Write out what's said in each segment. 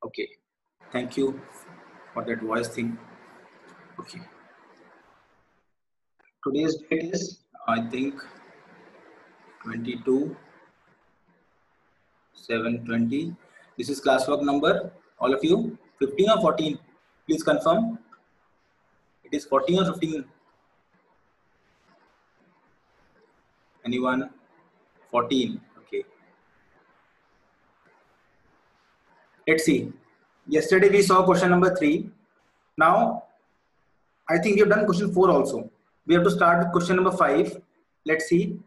Okay. Thank you for that voice thing. Okay. Today's date is, I think, 22/7/20. This is classwork number, all of you, 15 or 14? Please confirm. It is 14 or 15? Anyone? 14. Okay. Let's see. Yesterday we saw question number 3. Now, I think we have done question 4 also. We have to start with question number 5. Let's see.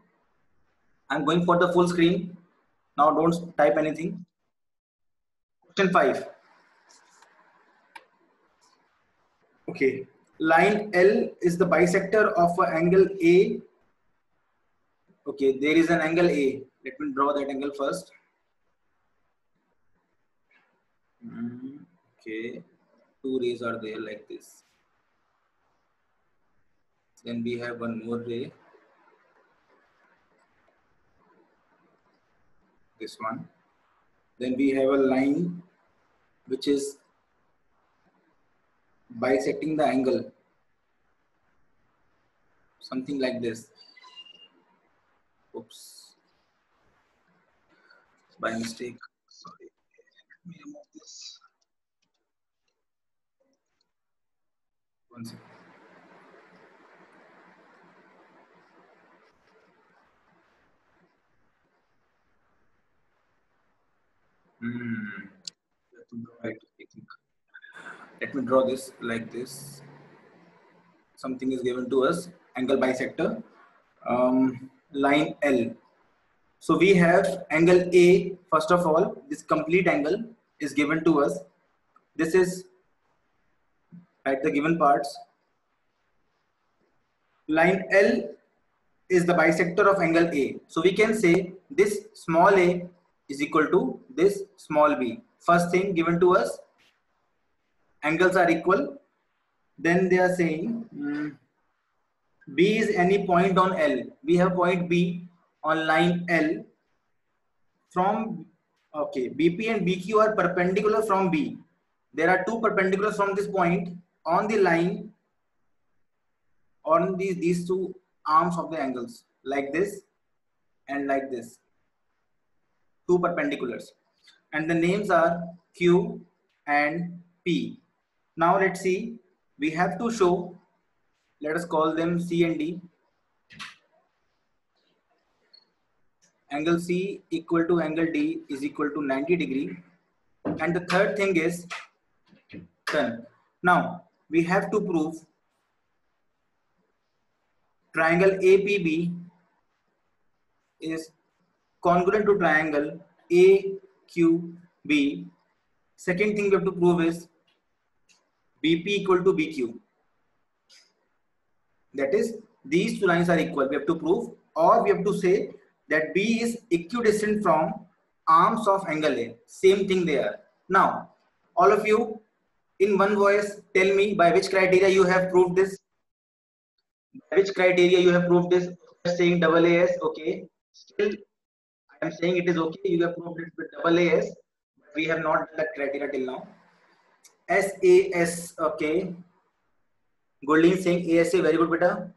I'm going for the full screen. Now don't type anything. Question 5. Okay. Line L is the bisector of an angle A. Okay, there is an angle A. Let me draw that angle first. Okay. Two rays are there like this. Then we have one more ray. This one. Then we have a line which is bisecting the angle. Something like this. Oops. By mistake. Sorry. Let me remove this. One second. Let me draw this like this. Something is given to us, angle bisector, line L. So we have angle A, first of all, this complete angle is given to us. This is at the given parts. Line L is the bisector of angle A. So we can say this small a is equal to this small b. First thing given to us, angles are equal. Then they are saying B is any point on L. We have point B on line L. From, okay, BP and BQ are perpendicular from B. There are two perpendiculars from this point on the line on these two arms of the angles, like this and like this. Two perpendiculars. And the names are Q and P. Now let's see. We have to show, let us call them C and D. Angle C equal to angle D is equal to 90 degree. And the third thing is done. Now we have to prove triangle APB is congruent to triangle AQB. Second thing we have to prove is BP equal to BQ. That is, these two lines are equal. We have to prove, or we have to say that B is equidistant from arms of angle A. Same thing there. Now, all of you, in one voice, tell me by which criteria you have proved this. By which criteria you have proved this? Saying AAS, okay. Still, I am saying it is okay. You have proved it with AAS. We have not done that criteria till now. SAS, okay. Goldin saying ASA, very good, beta.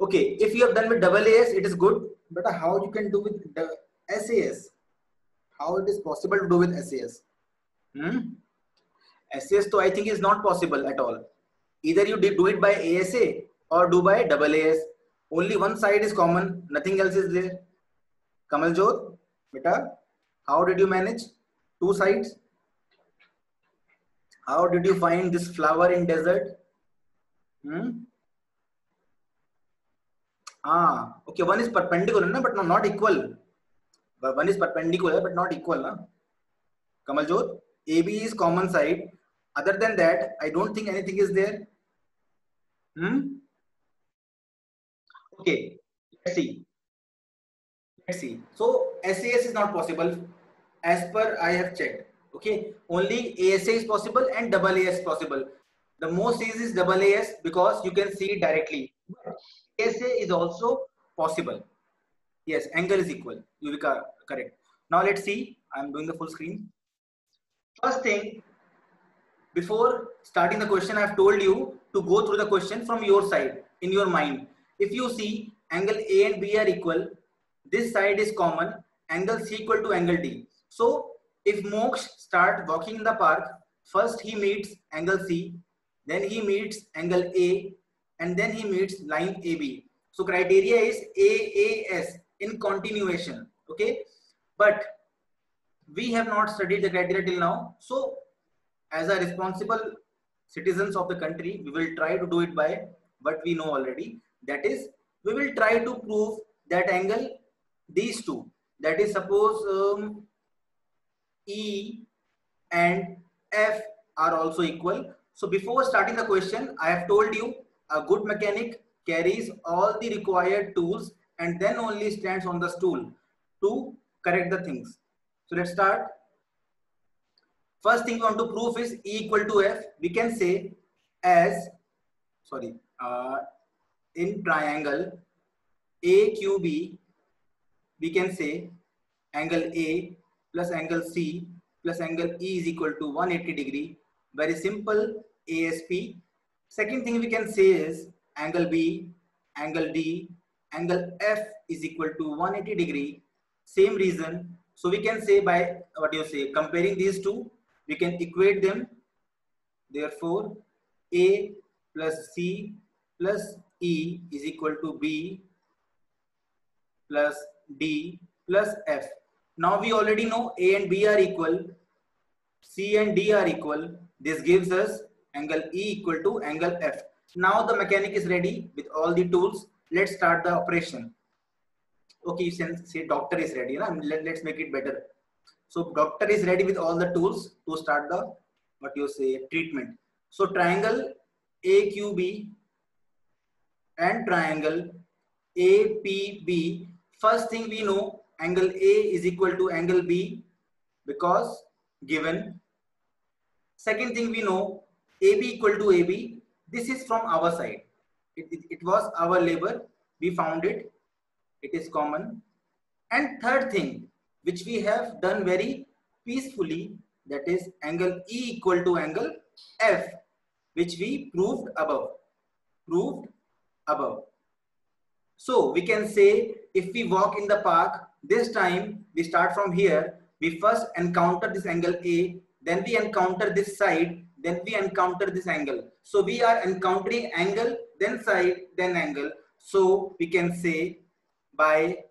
Okay, if you have done with AAS, it is good. But how you can do with the SAS? How it is possible to do with SAS? SAS, so I think is not possible at all. Either you do it by ASA or do by AAS. Only one side is common, nothing else is there. Kamaljot, beta, how did you manage two sides? How did you find this flower in desert? Okay, one is perpendicular, no, but not equal. One is perpendicular, but not equal. No? Kamaljot, AB is common side. Other than that, I don't think anything is there. Okay, let's see. Let's see. So SAS is not possible as per I have checked. Okay, only ASA is possible and AAS possible. The most easy is AAS because you can see it directly. ASA is also possible. Yes, angle is equal. You will correct. Now let's see. I'm doing the full screen. First thing, before starting the question, I've told you to go through the question from your side, in your mind. If you see angle A and B are equal, this side is common, angle C equal to angle D. So if Moksh start walking in the park, first he meets angle C, then he meets angle A, and then he meets line AB. So criteria is AAS, in continuation. Okay, but we have not studied the criteria till now. So as a responsible citizens of the country, we will try to do it by what we know already. That is, we will try to prove that angle, these two, that is suppose E and F are also equal. So before starting the question, I have told you a good mechanic carries all the required tools and then only stands on the stool to correct the things. So let's start. First thing we want to prove is E equal to F. We can say as, in triangle AQB, we can say angle A plus angle C plus angle E is equal to 180 degree. Very simple, ASP. Second thing we can say is angle B, angle D, angle F is equal to 180 degree. Same reason. So we can say by comparing these two, we can equate them. Therefore, A plus C plus E is equal to B plus D plus F. Now we already know A and B are equal, C and D are equal. This gives us angle E equal to angle F. Now the mechanic is ready with all the tools. Let's start the operation. Okay, you can say doctor is ready. Let's make it better. So doctor is ready with all the tools to start the treatment. So triangle AQB and triangle APB. First thing we know, angle A is equal to angle B because given. Second thing we know, AB equal to AB. This is from our side. It was our labor. We found it. It is common. And third thing, which we have done very peacefully, that is angle E equal to angle F, which we proved above. So we can say if we walk in the park, this time we start from here. We first encounter this angle A, then we encounter this side, then we encounter this angle. So we are encountering angle, then side, then angle. So we can say by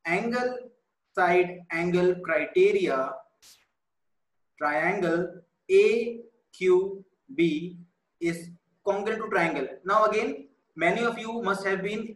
angle side angle criteria, triangle AQB is congruent to triangle. Now again, many of you must have been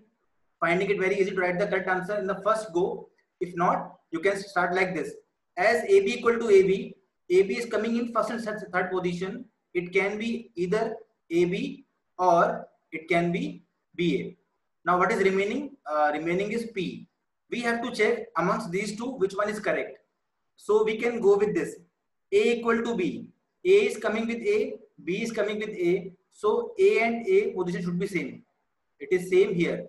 finding it very easy to write the correct answer in the first go. If not, you can start like this. As AB equal to AB, AB is coming in first and third position. It can be either AB or it can be BA. Now what is remaining? Remaining is P. We have to check amongst these two which one is correct. So we can go with this. A equal to B. A is coming with A, B is coming with A. So A and A position should be same. It is same here.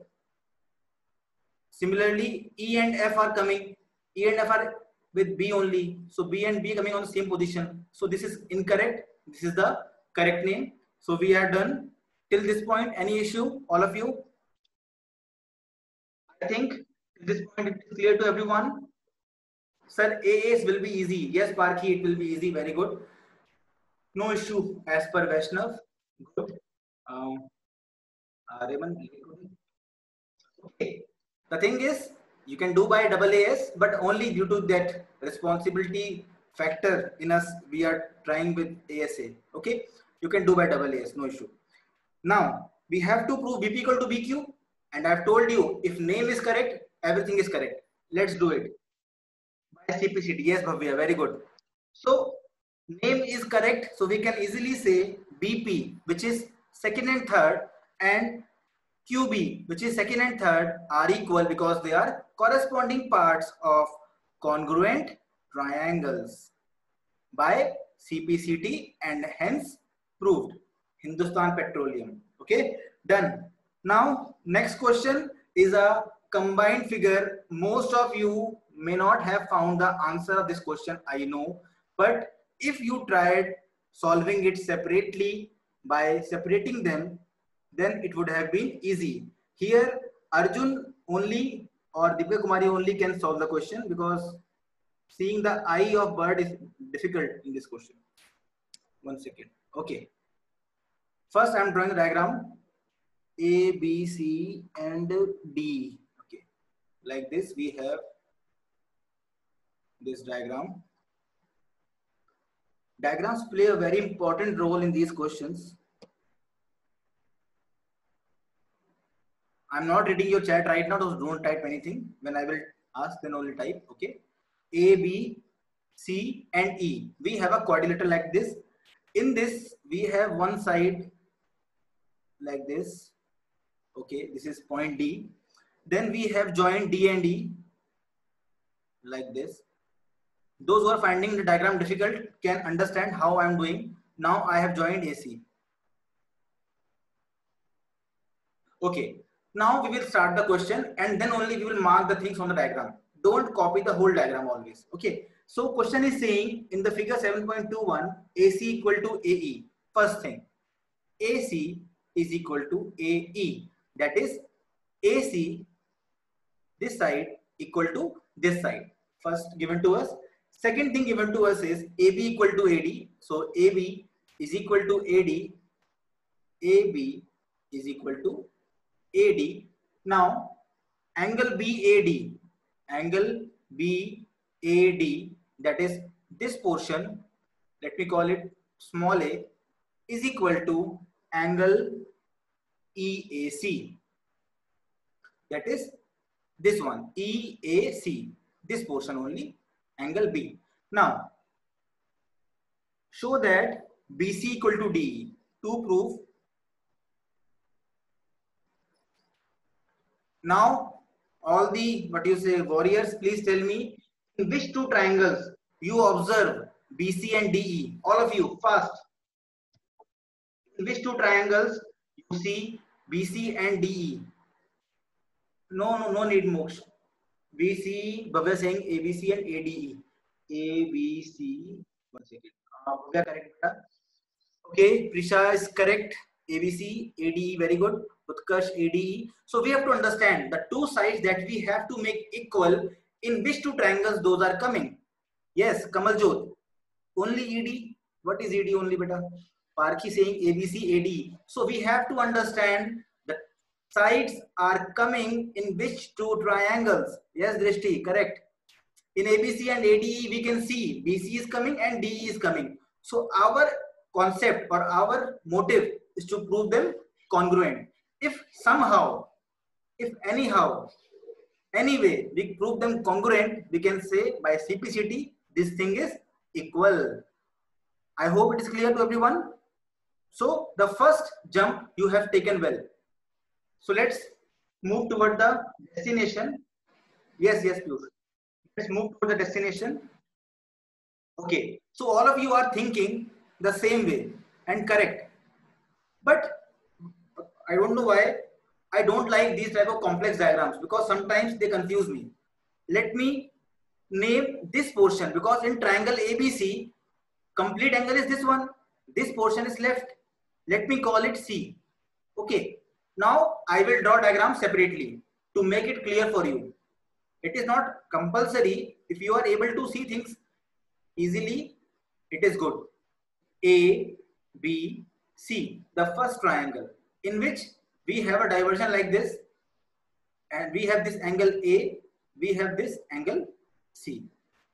Similarly, E and F are coming. E and F are with B only. So B and B coming on the same position. So this is incorrect. This is the correct name. So we are done till this point. Any issue, all of you? I think at this point it is clear to everyone. Sir, AAs will be easy. Yes, Parki, it will be easy. Very good. No issue as per Vaishnav. Good. Okay. The thing is, you can do by AAS, but only due to that responsibility factor in us, we are trying with ASA. Okay. You can do by AAS, no issue. Now, we have to prove BP equal to BQ. And I've told you, if name is correct, everything is correct. Let's do it. By CPCT. Yes, Bhavya, very good. So, name is correct. So, we can easily say BP, which is second and third, and QB, which is second and third, are equal because they are corresponding parts of congruent triangles by CPCT and hence proved. Hindustan Petroleum. Okay, done. Now, next question is a combined figure. Most of you may not have found the answer of this question, I know, but if you tried solving it separately by separating them, then it would have been easy. Here, Arjun only or Divya Kumari only can solve the question because seeing the eye of bird is difficult in this question. 1 second. Okay. First, I am drawing a diagram A, B, C, and D. Okay. Like this, we have this diagram. Diagrams play a very important role in these questions. I'm not reading your chat right now, so don't type anything. When I will ask, then only type. Okay. A, B, C, and E. We have a quadrilateral like this. In this, we have one side like this. Okay, this is point D. Then we have joined D and E like this. Those who are finding the diagram difficult can understand how I am doing. Now I have joined AC. Okay, now we will start the question and then only we will mark the things on the diagram. Don't copy the whole diagram always. Okay, so question is saying in the figure 7.21 AC equal to AE. First thing, AC is equal to AE. That is AC, this side equal to this side. First given to us. Second thing given to us is AB equal to AD. So AB is equal to AD. AB is equal to AD. Now angle BAD, angle BAD, that is this portion, let me call it small a, is equal to angle EAC. That is this one, EAC, this portion only, angle B. Now show that BC equal to DE. To prove, now all the warriors, please tell me in which two triangles you observe BC and DE. All of you fast. In which two triangles you see BC and DE? No need Moksha. BC, Bhavya saying ABC and ADE. ABC, 1 second. Bhavya correct. Okay, Prisha is correct. ABC, ADE, very good. Utkarsh, ADE. So we have to understand the two sides that we have to make equal, in which two triangles those are coming. Yes, Kamaljot. Only ED. What is ED only, beta? Parkhi saying ABC, ADE. So we have to understand the sides are coming in which two triangles. Yes, Drishti, correct. In ABC and ADE, we can see BC is coming and DE is coming. So our concept or our motive is to prove them congruent. If somehow, if anyhow, anyway, we prove them congruent, we can say by CPCT, this thing is equal. I hope it is clear to everyone. So the first jump you have taken well. So let's move toward the destination. Yes, Piyush. Let's move toward the destination. Okay, so all of you are thinking the same way and correct. But I don't know why I don't like these type of complex diagrams, because sometimes they confuse me. Let me name this portion, because in triangle ABC, complete angle is this one. This portion is left. Let me call it C. Okay. Now I will draw diagram separately to make it clear for you. It is not compulsory. If you are able to see things easily, it is good. A, B, C, the first triangle, in which we have a diversion like this, and we have this angle A, we have this angle C.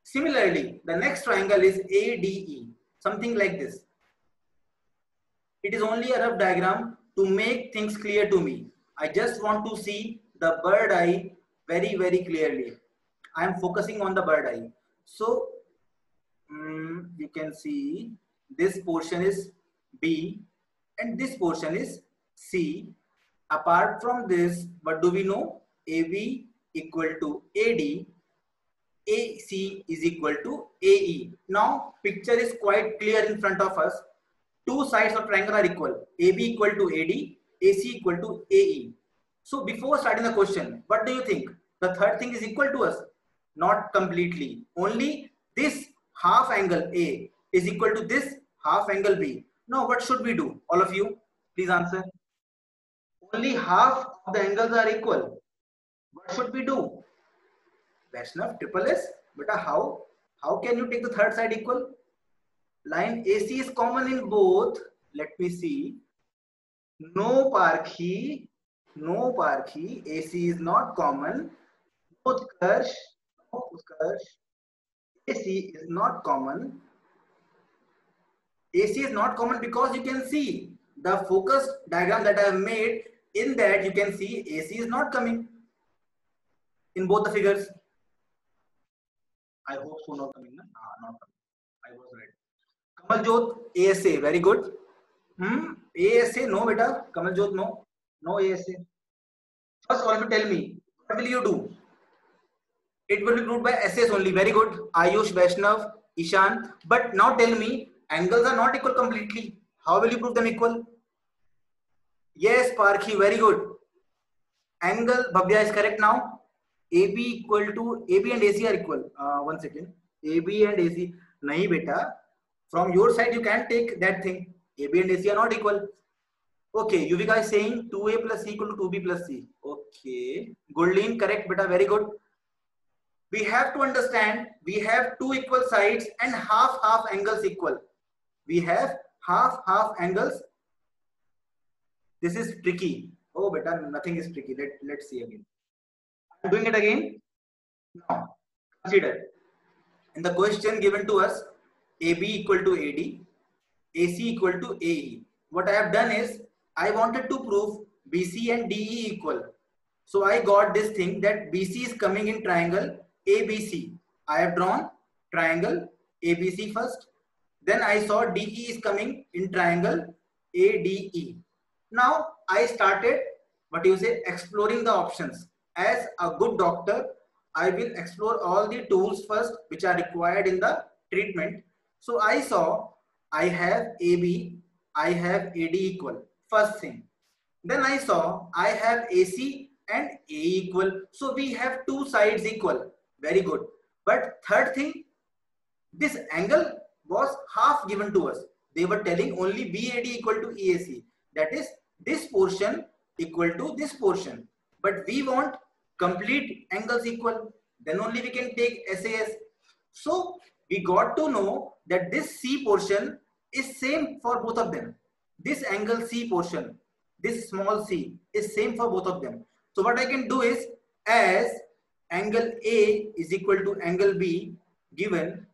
Similarly, the next triangle is ADE, something like this. It is only a rough diagram to make things clear to me. I just want to see the bird eye very, very clearly. I am focusing on the bird eye. So you can see this portion is B and this portion is C. Apart from this, what do we know? AB equal to AD, AC is equal to AE. Now picture is quite clear in front of us. Two sides of triangle are equal. AB equal to AD, AC equal to AE. So before starting the question, what do you think? The third thing is equal to us? Not completely. Only this half angle A is equal to this half angle B. Now what should we do? All of you, please answer. Only half of the angles are equal. What should we do? Vaishnav, triple S. But how can you take the third side equal? Line AC is common in both. Let me see. No Parkhi, AC is not common. No Utkarsh, AC is not common. AC is not common because you can see the focus diagram that I have made. In that you can see AC is not coming in both the figures. I hope so, not coming. Not coming. I was right. Kamaljot, ASA, very good. ASA, no beta. Kamaljot, no. No ASA. First all of you tell me, what will you do? It will be proved by SS only. Very good. Ayush, Vaishnav, Ishan. But now tell me, angles are not equal completely. How will you prove them equal? Yes, Parkhi, very good. Angle, Bhavya is correct now. AB equal to, AB and AC are equal. One second. AB and AC. Nahi beta. From your side, you can take that thing. AB and AC are not equal. Okay, Yuvika is saying 2A plus C equal to 2B plus C. Okay. Gurleen, correct beta, very good. We have to understand, we have two equal sides and half angles equal. We have half angles. This is tricky. Oh beta, nothing is tricky. Let's see again. I'm doing it again. Now, consider. In the question given to us, AB equal to AD, AC equal to AE. What I have done is, I wanted to prove BC and DE equal. So I got this thing that BC is coming in triangle ABC. I have drawn triangle ABC first. Then I saw DE is coming in triangle ADE. Now I started, exploring the options. As a good doctor, I will explore all the tools first which are required in the treatment. So I saw I have AB, I have AD equal. First thing. Then I saw I have AC and A equal. So we have two sides equal. Very good. But third thing, this angle was half given to us. They were telling only BAD equal to EAC. That is, this portion equal to this portion. But we want complete angles equal. Then only we can take SAS. So we got to know that this C portion is same for both of them. This angle C portion, this small c, is same for both of them. So what I can do is, as angle A is equal to angle B given,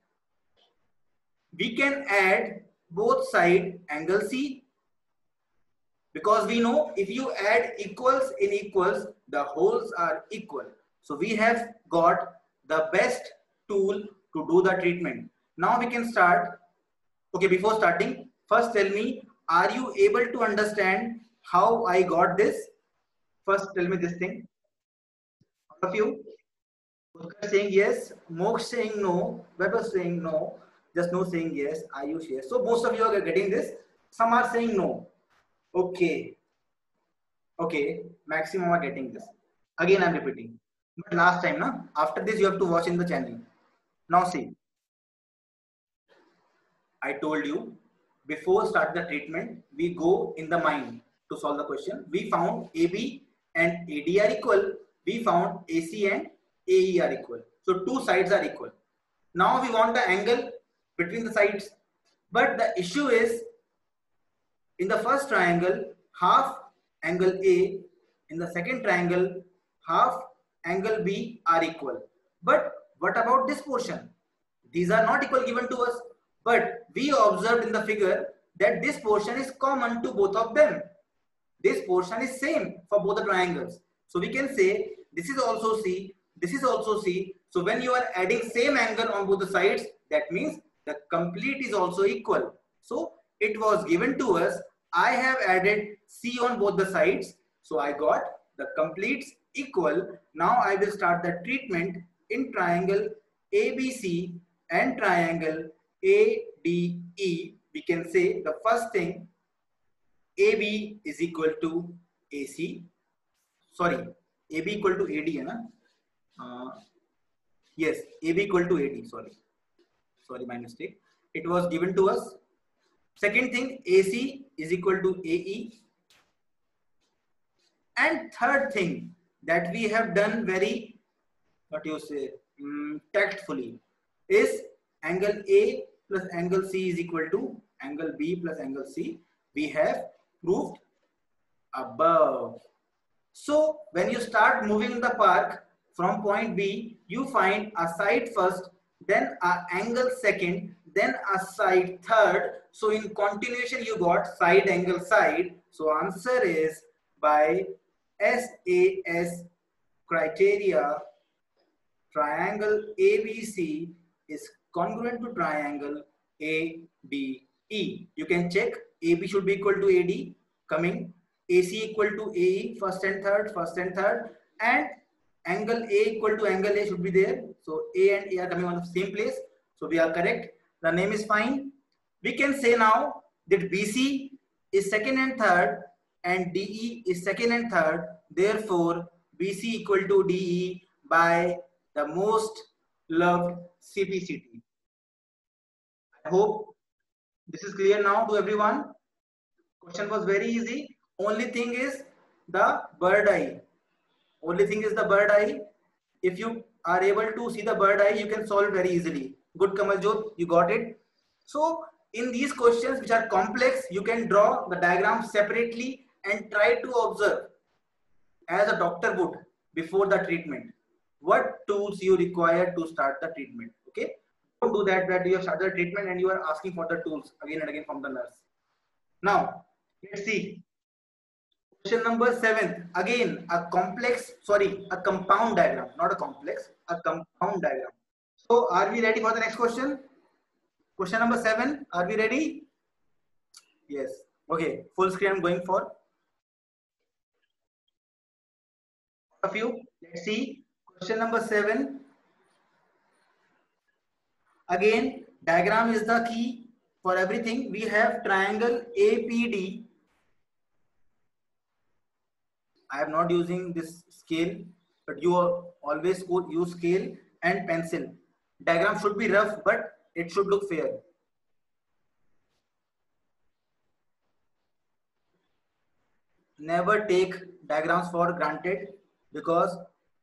we can add both side angle C, because we know if you add equals in equals, the wholes are equal. So we have got the best tool to do the treatment. Now we can start. Okay, before starting, first tell me, are you able to understand how I got this? First tell me this thing. All of you? Utkarsh saying yes, Moksh saying no, Weber saying no, just no saying yes, Ayush yes. So most of you are getting this. Some are saying no. Okay. Okay, maximum are getting this. Again I'm repeating. But last time, na? After this you have to watch in the channel. Now see. I told you, before start the treatment, we go in the mind to solve the question. We found AB and AD are equal. We found AC and AE are equal. So two sides are equal. Now we want the angle between the sides. But the issue is, in the first triangle, half angle A, in the second triangle, half angle B are equal. But what about this portion? These are not equal given to us. But we observed in the figure that this portion is common to both of them. This portion is same for both the triangles. So we can say this is also C, this is also C. So when you are adding same angle on both the sides, that means the complete is also equal. So it was given to us. I have added C on both the sides. So I got the completes equal. Now I will start the treatment in triangle ABC and triangle ADE. We can say the first thing, AB is equal to AC. Sorry, AB equal to AD, है ना? Yes, AB equal to AD. Sorry, my mistake. It was given to us. Second thing, AC is equal to AE. And third thing that we have done very, what you say, tactfully, is angle A plus angle C is equal to angle B plus angle C. We have proved above. So when you start moving the park from point B, you find a side first, then a angle second, then a side third. So in continuation you got side angle side. So answer is by SAS criteria, triangle ABC is congruent to triangle ABE. You can check AB should be equal to AD, coming AC equal to AE, first and third, and angle A equal to angle A should be there. So A and A are coming on the same place. So we are correct. The name is fine. We can say now that BC is second and third and DE is second and third. Therefore, BC equal to DE by the most loved CPCT. I hope this is clear now to everyone. Question was very easy. Only thing is the bird eye. Only thing is the bird eye. If you are able to see the bird eye, you can solve very easily. Good, Kamaljot, you got it. So in these questions which are complex, you can draw the diagram separately and try to observe as a doctor would before the treatment what tools you require to start the treatment. Okay, don't do that you have started the treatment and you are asking for the tools again and again from the nurse. Now let's see question number 7. Again a compound diagram, not a complex, a compound diagram. So are we ready for the next question? Question number 7, are we ready? Yes. Okay, full screen I'm going for. Of you, let's see question number 7. Again, diagram is the key for everything. We have triangle APD. I am not using this scale, but you always use scale and pencil. Diagram should be rough, but it should look fair. Never take diagrams for granted, because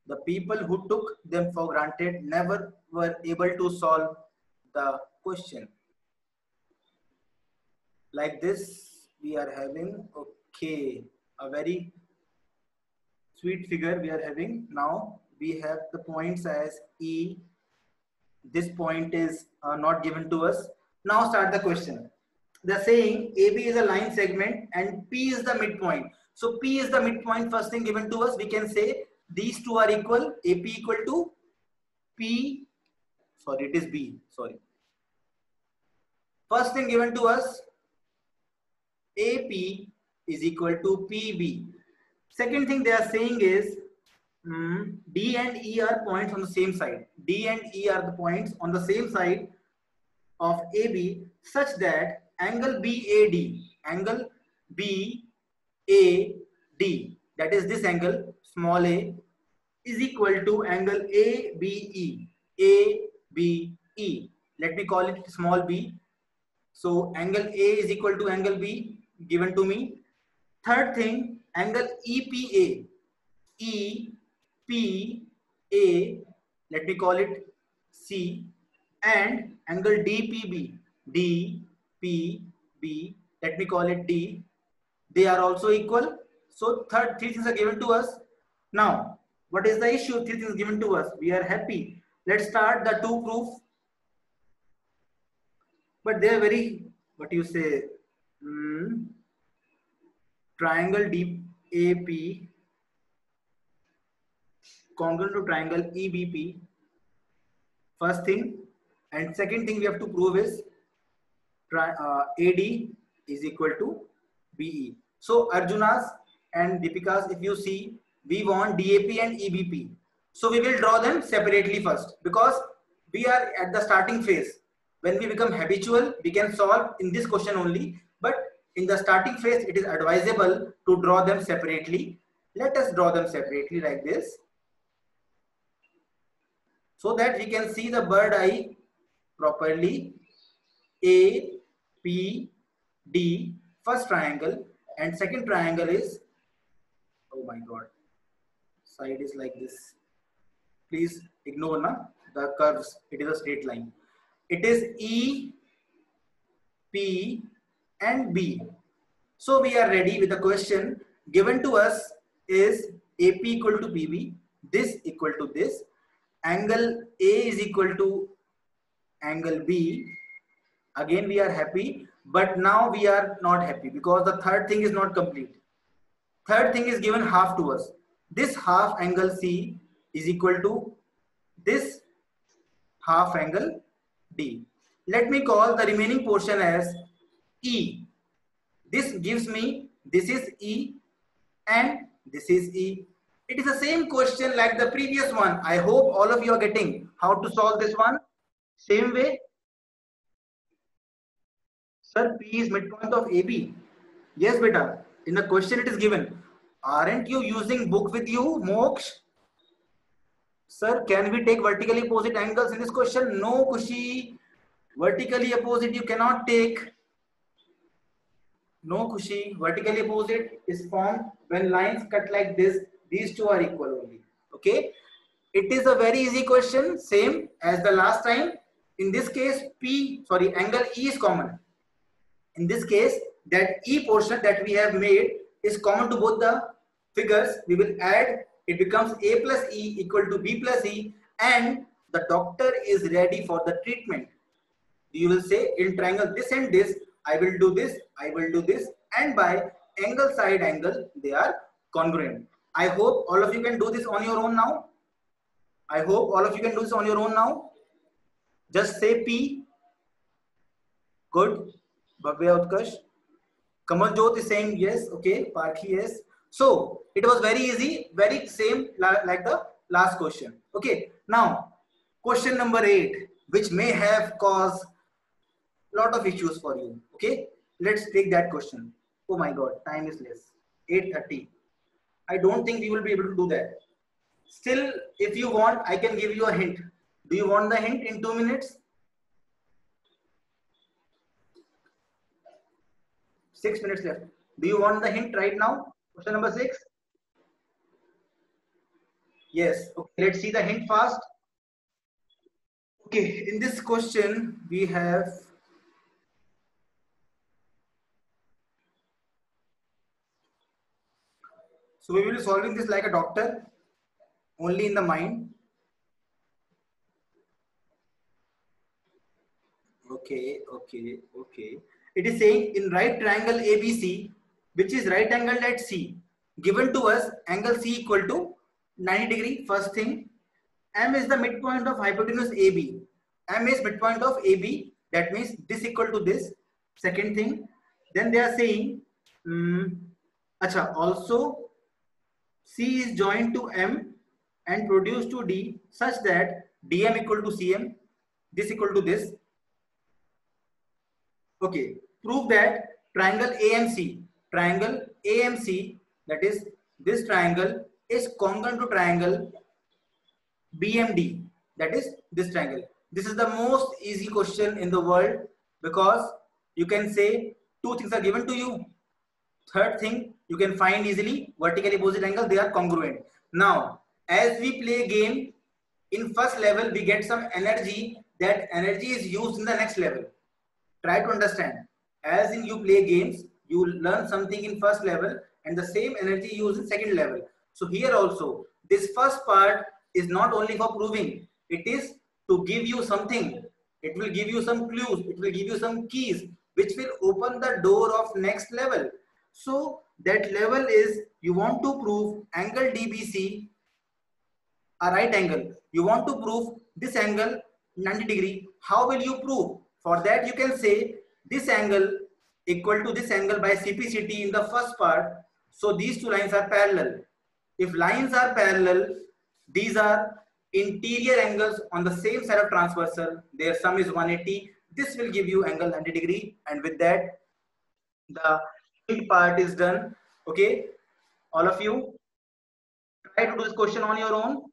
the people who took them for granted never were able to solve the question. Like this, we are having, okay, a very sweet figure we are having. Now we have the points as E. This point is not given to us. Now start the question. They're saying AB is a line segment and P is the midpoint. So P is the midpoint, first thing given to us. We can say these two are equal. AP equal to P. Sorry, it is B. Sorry. First thing given to us, AP is equal to PB. Second thing they are saying is D and E are points on the same side. D and E are the points on the same side of AB such that angle BAD, that is this angle, small a, is equal to angle ABE. Let me call it small b. So angle A is equal to angle B given to me. Third thing, angle EPA. Let me call it C. And angle DPB. Let me call it D. They are also equal. So three things are given to us. Now, what is the issue? 3 things given to us. We are happy. Let's start the 2 proof. But they are very, what you say, triangle DAP congruent to triangle EBP. First thing. And second thing we have to prove is AD is equal to BE. So Arjuna's and Deepika's, if you see, we want DAP and EBP. So we will draw them separately first, because we are at the starting phase. When we become habitual, we can solve in this question only. But in the starting phase, it is advisable to draw them separately. Let us draw them separately like this, so that we can see the bird eye properly. A, P, D, first triangle, and second triangle is, oh my god, side is like this. Please ignore the curves. It is a straight line. It is E, P, and B. So we are ready with the question given to us is AP equal to PB, this equal to this, angle A is equal to angle B. Again we are happy, but now we are not happy because the third thing is not complete. Third thing is given half to us. This half angle C is equal to this half angle D. Let me call the remaining portion as E. This gives me, this is E and this is E. It is the same question like the previous one. I hope all of you are getting how to solve this one. Same way. Sir, P is midpoint of AB. Yes, beta. In the question it is given. Aren't you using book with you, Moksh? Sir, can we take vertically opposite angles in this question? No, Kushi. Vertically opposite you cannot take. No, Kushi. Vertically opposite is formed when lines cut like this. These two are equal only. Okay. It is a very easy question. Same as the last time. In this case, angle E is common. In this case, that E portion that we have made is common to both the figures. We will add. It becomes A plus E equal to B plus E, and the doctor is ready for the treatment. You will say in triangle this and this, I will do this, I will do this, and by angle side angle, they are congruent. I hope all of you can do this on your own now. I hope all of you can do this on your own now. Just say P. Good. Bhavya Utkarsh. Kamal Jyot is saying yes. Okay. Parkhi, yes. So it was very easy, very same like the last question. Okay. Now, question number 8, which may have caused lot of issues for you. Okay. Let's take that question. Oh my God, time is less. 8:30. I don't think we will be able to do that. Still, if you want, I can give you a hint. Do you want the hint in 2 minutes? 6 minutes left. Do you want the hint right now? Question number 6. Yes. Okay. Let's see the hint fast. Okay. In this question, we have so we will be solving this like a doctor, only in the mind. Okay. It is saying in right triangle ABC, which is right angled at C, given to us angle C equal to 90 degree. First thing, M is the midpoint of hypotenuse AB. M is midpoint of AB. That means this equal to this. Second thing, then they are saying, also C is joined to M and produced to D such that DM equal to CM. This equal to this. Okay, prove that triangle AMC, that is this triangle is congruent to triangle BMD, that is this triangle. This is the most easy question in the world because you can say two things are given to you. Third thing you can find easily, vertically opposite angle, they are congruent. Now, as we play game, in first level we get some energy, that energy is used in the next level. Try to understand. As in you play games, you learn something in first level and the same energy used in second level. So here also, this first part is not only for proving, it is to give you something. It will give you some clues, it will give you some keys, which will open the door of next level. So that level is, you want to prove angle DBC, a right angle. You want to prove this angle 90 degree. How will you prove? For that you can say this angle equal to this angle by CPCT in the first part. So these two lines are parallel. If lines are parallel, these are interior angles on the same side of transversal. Their sum is 180. This will give you angle 90 degree. And with that, the part is done. Okay, all of you try to do this question on your own.